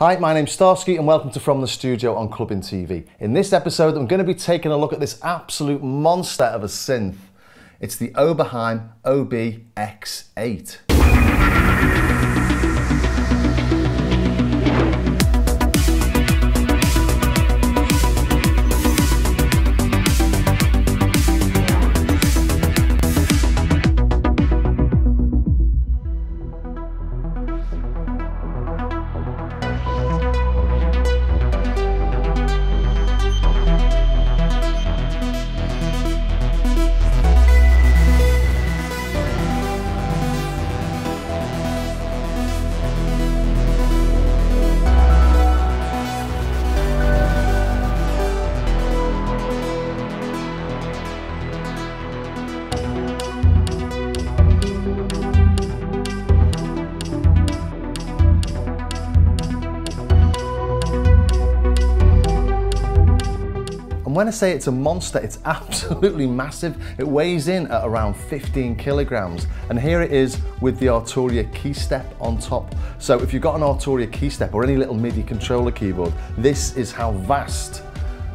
Hi, my name's Starsky and welcome to From the Studio on Clubbing TV. In this episode, I'm going to be taking a look at this absolute monster of a synth. It's the Oberheim OB-X8. When I say it's a monster, it's absolutely massive. It weighs in at around 15 kilograms. And here it is with the Arturia key step on top. So if you've got an Arturia key step or any little MIDI controller keyboard, this is how vast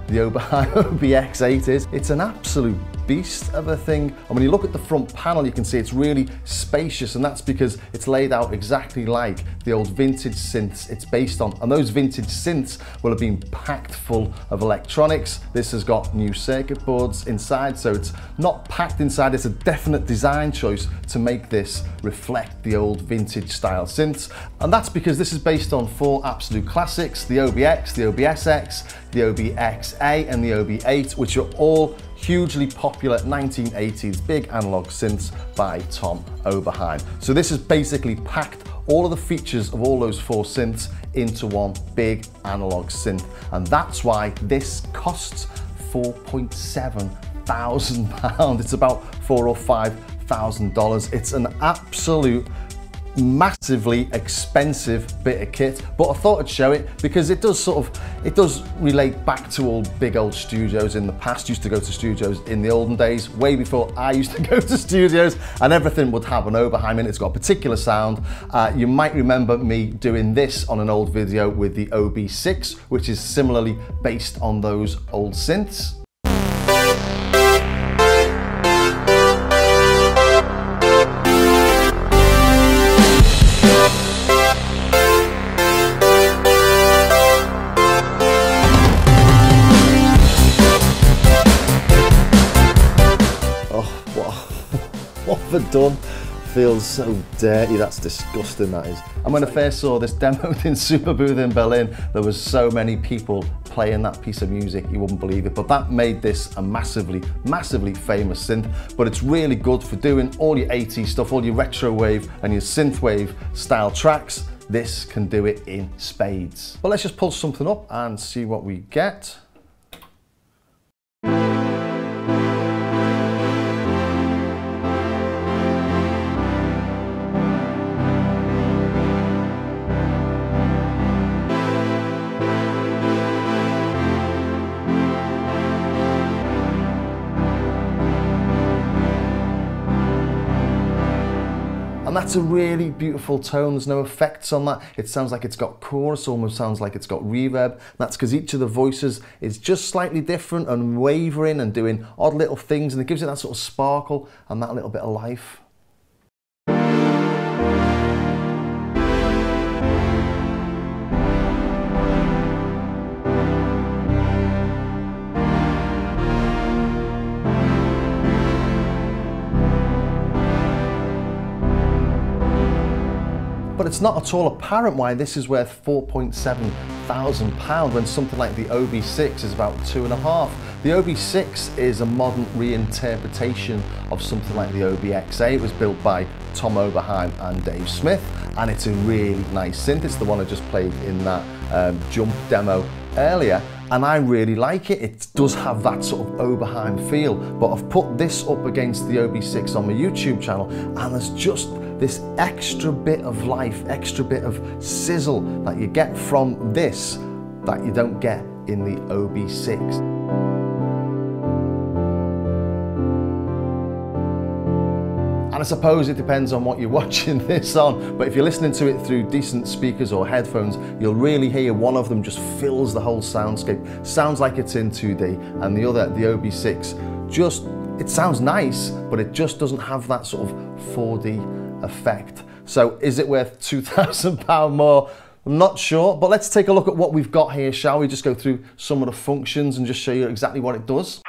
the Oberheim OB-X8 is. It's an absolute beast of a thing. And when you look at the front panel, you can see it's really spacious, and that's because it's laid out exactly like the old vintage synths it's based on. And those vintage synths will have been packed full of electronics. This has got new circuit boards inside, so it's not packed inside. It's a definite design choice to make this reflect the old vintage style synths. And that's because this is based on four absolute classics: the OB-X, the OB-SX, the OB-X8 and the OB-8, which are all hugely popular 1980s big analog synths by Tom Oberheim. So this has basically packed all of the features of all those four synths into one big analog synth. And that's why this costs £4,700. It's about $4,000 or $5,000. It's an absolute massively expensive bit of kit, but I thought I'd show it because it does relate back to big old studios in the past. Used to go to studios in the olden days, way before I used to go to studios, and everything would have an Oberheim in it. It's got a particular sound. You might remember me doing this on an old video with the OB-6, which is similarly based on those old synths. What have I done? Feels so dirty. That's disgusting, that is. And when I first saw this demoed in Super Booth in Berlin, there was so many people playing that piece of music, you wouldn't believe it. But that made this a massively, massively famous synth. But it's really good for doing all your 80s stuff, all your retro wave and your synthwave style tracks. This can do it in spades. But let's just pull something up and see what we get. And that's a really beautiful tone. There's no effects on that. It sounds like it's got chorus, almost sounds like it's got reverb. That's because each of the voices is just slightly different and wavering and doing odd little things, and it gives it that sort of sparkle and that little bit of life. But it's not at all apparent why this is worth £4,700 when something like the OB-6 is about £2,500. The OB-6 is a modern reinterpretation of something like the OB-X8. It was built by Tom Oberheim and Dave Smith, and it's a really nice synth. It's the one I just played in that Jump demo earlier, and I really like it. It does have that sort of Oberheim feel, but I've put this up against the OB-6 on my YouTube channel, and there's just this extra bit of life, extra bit of sizzle that you get from this that you don't get in the OB-6. And I suppose it depends on what you're watching this on, but if you're listening to it through decent speakers or headphones, you'll really hear one of them just fills the whole soundscape. Sounds like it's in 2D, and the other, the OB-X8, just, it sounds nice, but it just doesn't have that sort of 4D effect. So is it worth £2,000 more? I'm not sure, but let's take a look at what we've got here, shall we? Just go through some of the functions and just show you exactly what it does.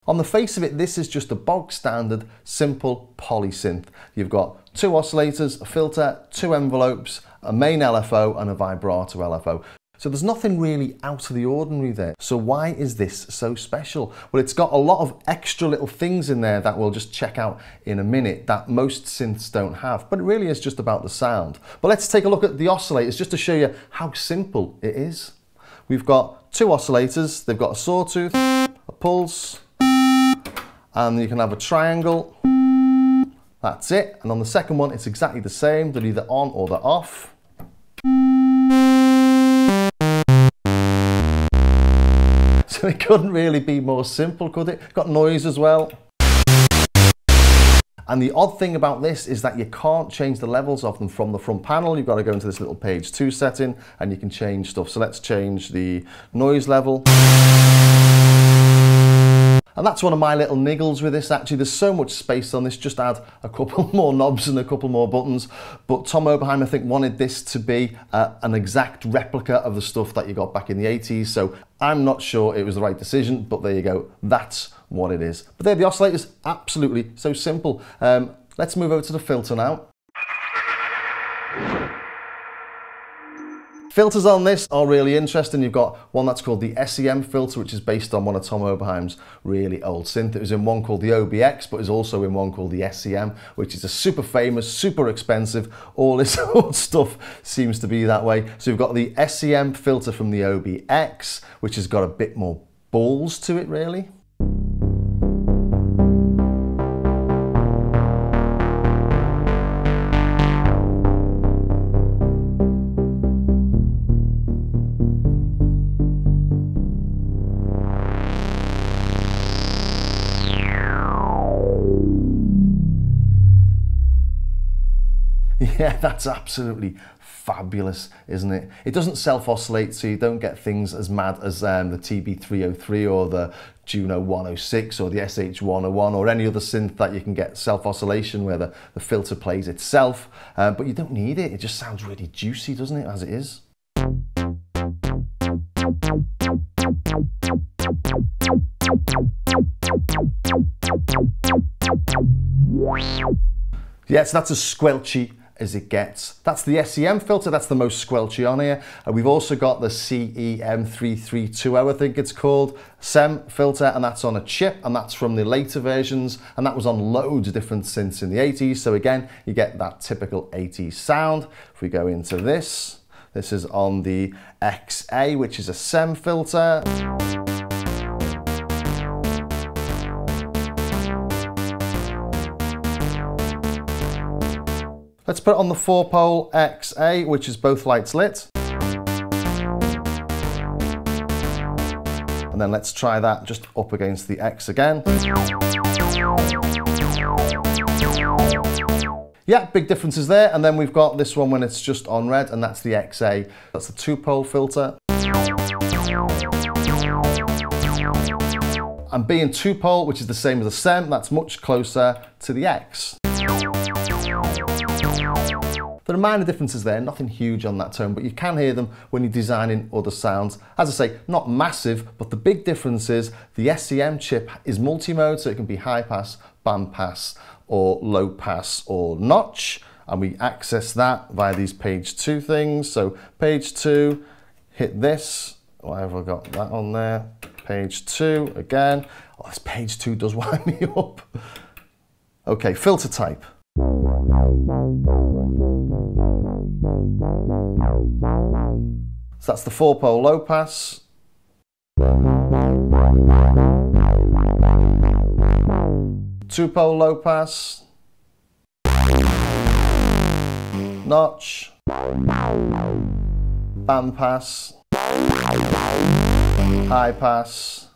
On the face of it, this is just a bog standard, simple polysynth. You've got 2 oscillators, a filter, 2 envelopes, a main LFO and a vibrato LFO. So there's nothing really out of the ordinary there. So why is this so special? Well, it's got a lot of extra little things in there that we'll just check out in a minute that most synths don't have, but it really is just about the sound. But let's take a look at the oscillators just to show you how simple it is. We've got 2 oscillators. They've got a sawtooth, a pulse, and you can have a triangle. That's it. And on the second one, it's exactly the same. They're either on or they're off. So it couldn't really be more simple, could it? Got noise as well. And the odd thing about this is that you can't change the levels of them from the front panel. You've got to go into this little page 2 setting and you can change stuff. So let's change the noise level. And that's one of my little niggles with this actually. There's so much space on this, just add a couple more knobs and a couple more buttons. But Tom Oberheim, I think, wanted this to be an exact replica of the stuff that you got back in the 80s. So I'm not sure it was the right decision, but there you go. That's what it is. But there, the oscillators, absolutely so simple. Let's move over to the filter now. Filters on this are really interesting. You've got one that's called the SEM filter, which is based on one of Tom Oberheim's really old synth. It was in one called the OB-X, but is also in one called the SEM, which is a super famous, super expensive. All this old stuff seems to be that way. So you've got the SEM filter from the OB-X, which has got a bit more balls to it, really. Yeah, that's absolutely fabulous, isn't it? It doesn't self-oscillate, so you don't get things as mad as the TB303 or the Juno 106 or the SH101 or any other synth that you can get self-oscillation where the filter plays itself. But you don't need it. It just sounds really juicy, doesn't it, as it is? Yeah, so that's as squelchy as it gets. That's the SEM filter, that's the most squelchy on here. We've also got the CEM3320, I think it's called, SEM filter, and that's on a chip, and that's from the later versions, and that was on loads of different synths in the 80s. So again, you get that typical 80s sound. If we go into this, this is on the XA, which is a SEM filter. Let's put it on the 4-pole XA, which is both lights lit. And then let's try that just up against the X again. Yeah, big differences there. And then we've got this one when it's just on red, and that's the XA. That's the 2-pole filter. And being 2-pole, which is the same as the SEM, that's much closer to the X. There are minor differences there, nothing huge on that tone, but you can hear them when you're designing other sounds. As I say, not massive, but the big difference is the SEM chip is multi-mode, so it can be high pass, band pass, or low pass, or notch. And we access that via these page 2 things. So page 2, hit this. Why have I got that on there? Page 2 again. Oh, this page 2 does wind me up. Okay, filter type. So that's the 4-pole low pass. 2-pole low pass. Notch. Band pass. High pass.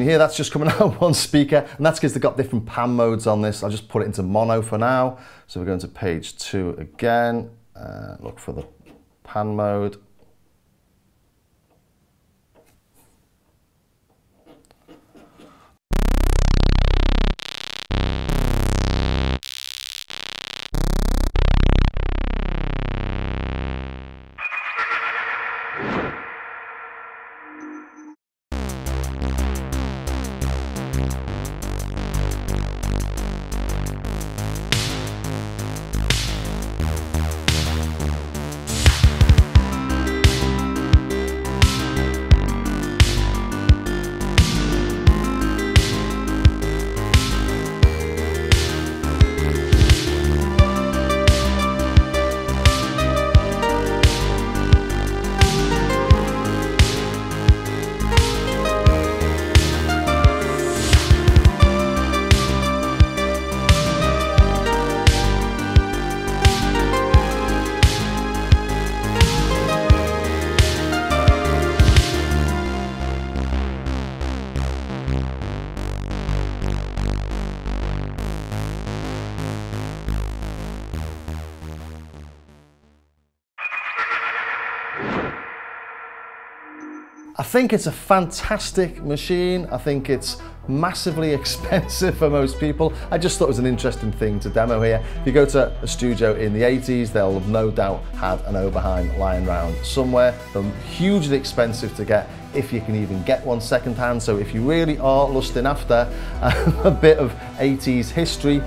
Can you hear that's just coming out one speaker? And that's because they've got different pan modes on this. I'll just put it into mono for now. So we're going to page 2 again. Look for the pan mode. I think it's a fantastic machine. I think it's massively expensive for most people. I just thought it was an interesting thing to demo here. If you go to a studio in the 80s, they'll have no doubt had an Oberheim lying around somewhere. They're hugely expensive to get, if you can even get one secondhand. So if you really are lusting after a bit of 80s history,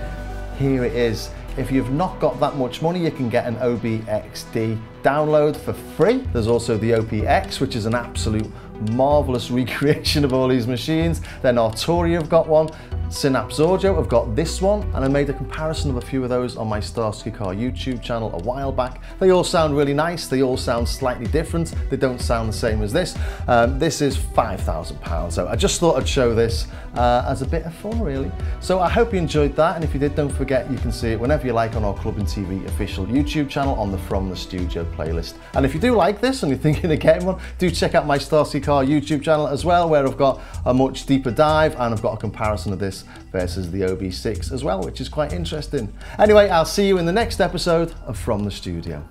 here it is. If you've not got that much money, you can get an OB-X8 download for free. There's also the OB-X, which is an absolute marvelous recreation of all these machines. Then Arturia have got one, Synapse Audio have got this one, and I made a comparison of a few of those on my Starsky Carr YouTube channel a while back. They all sound really nice, they all sound slightly different, they don't sound the same as this. This is £5,000, so I just thought I'd show this as a bit of fun really. So I hope you enjoyed that, and if you did, don't forget you can see it whenever you like on our Clubbing TV official YouTube channel on the From the Studio playlist. And if you do like this and you're thinking of getting one, do check out my Starsky Carr YouTube channel as well, where I've got a much deeper dive and I've got a comparison of this versus the OB-6 as well, which is quite interesting. Anyway, I'll see you in the next episode of From the Studio.